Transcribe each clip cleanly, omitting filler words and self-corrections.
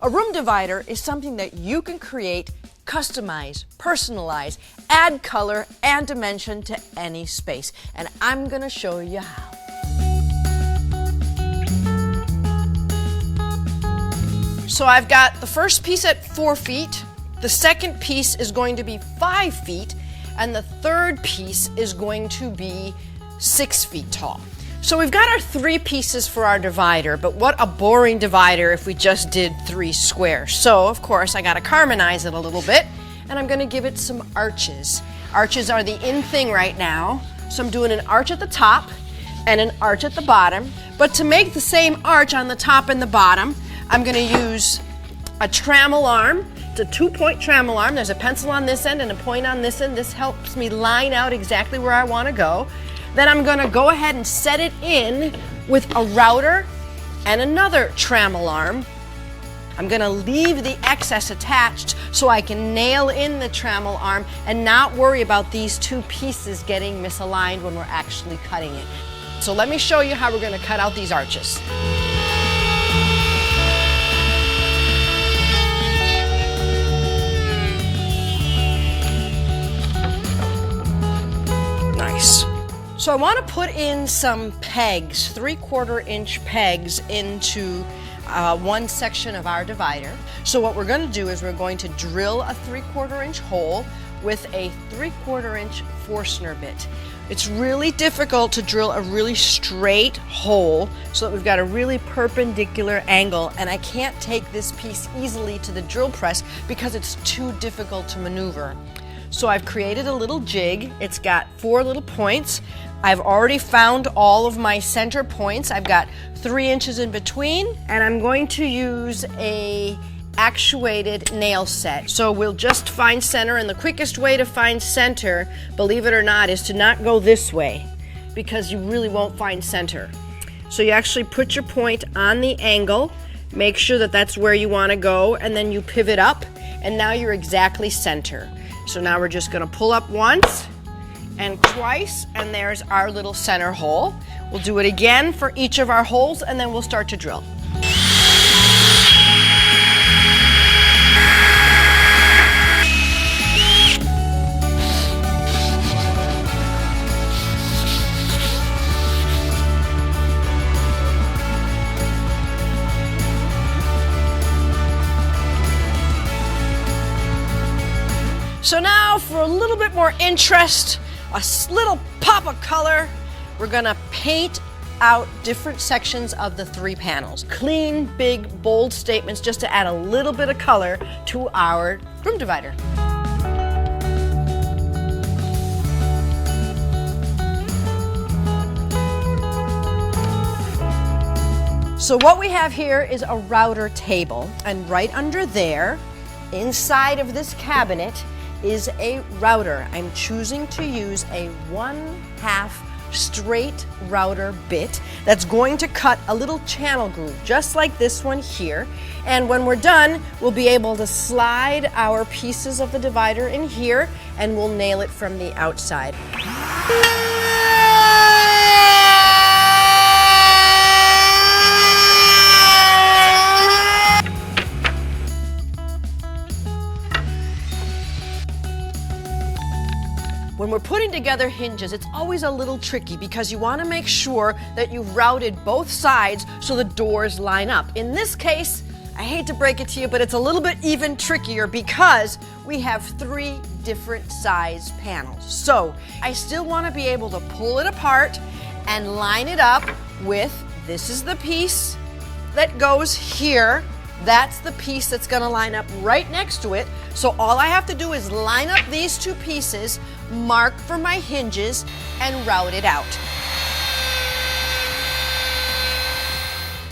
A room divider is something that you can create, customize, personalize, add color and dimension to any space. And I'm going to show you how. So I've got the first piece at 4 feet, the second piece is going to be 5 feet, and the third piece is going to be 6 feet tall. So we've got our 3 pieces for our divider, but what a boring divider if we just did 3 squares. So of course I gotta harmonize it a little bit, and I'm gonna give it some arches. Arches are the in thing right now, so I'm doing an arch at the top and an arch at the bottom. But to make the same arch on the top and the bottom, I'm gonna use a trammel arm. It's a 2-point trammel arm. There's a pencil on this end and a point on this end. This helps me line out exactly where I wanna go. Then I'm gonna go ahead and set it in with a router and another trammel arm. I'm gonna leave the excess attached so I can nail in the trammel arm and not worry about these 2 pieces getting misaligned when we're actually cutting it. So let me show you how we're gonna cut out these arches. Nice. So I want to put in some pegs, 3/4 inch pegs into one section of our divider. So what we're going to do is we're going to drill a 3/4 inch hole with a 3/4 inch Forstner bit. It's really difficult to drill a really straight hole so that we've got a really perpendicular angle, and I can't take this piece easily to the drill press because it's too difficult to maneuver. So I've created a little jig. It's got 4 little points. I've already found all of my center points. I've got 3 inches in between, and I'm going to use a actuated nail set. So we'll just find center, and the quickest way to find center, believe it or not, is to not go this way because you really won't find center. So you actually put your point on the angle, make sure that that's where you want to go, and then you pivot up, and now you're exactly center. So now we're just going to pull up once and twice, and there's our little center hole. We'll do it again for each of our holes, and then we'll start to drill. So now for a little bit more interest, a little pop of color, we're gonna paint out different sections of the 3 panels. Clean, big, bold statements just to add a little bit of color to our room divider. So what we have here is a router table, and right under there, inside of this cabinet, is a router. I'm choosing to use a 1/2 straight router bit that's going to cut a little channel groove just like this one here, and when we're done we'll be able to slide our pieces of the divider in here and we'll nail it from the outside. When we're putting together hinges, it's always a little tricky because you want to make sure that you've routed both sides so the doors line up. In this case, I hate to break it to you, but it's a little bit even trickier because we have 3 different size panels. So I still want to be able to pull it apart and line it up with, this is the piece that goes here. That's the piece that's going to line up right next to it. So all I have to do is line up these 2 pieces, mark for my hinges, and route it out.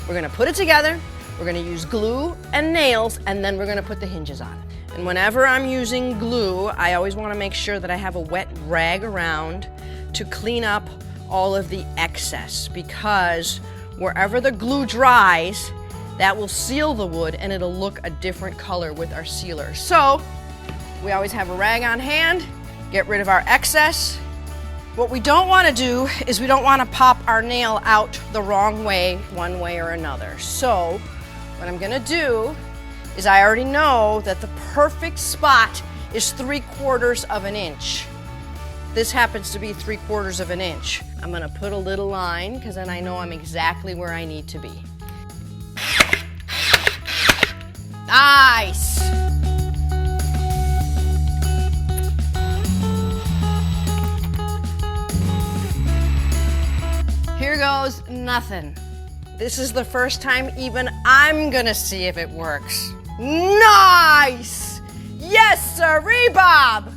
We're going to put it together, we're going to use glue and nails, and then we're going to put the hinges on. And whenever I'm using glue, I always want to make sure that I have a wet rag around to clean up all of the excess, because wherever the glue dries, that will seal the wood and it'll look a different color with our sealer. So we always have a rag on hand, get rid of our excess. What we don't want to do is we don't want to pop our nail out the wrong way, one way or another. So what I'm going to do is I already know that the perfect spot is 3/4 of an inch. This happens to be 3/4 of an inch. I'm gonna put a little line because then I know I'm exactly where I need to be. Nice! Here goes nothing. This is the first time even I'm gonna see if it works. Nice! Yes, sirree, Bob!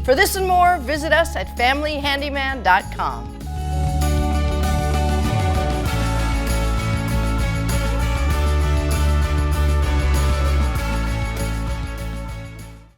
For this and more, visit us at familyhandyman.com.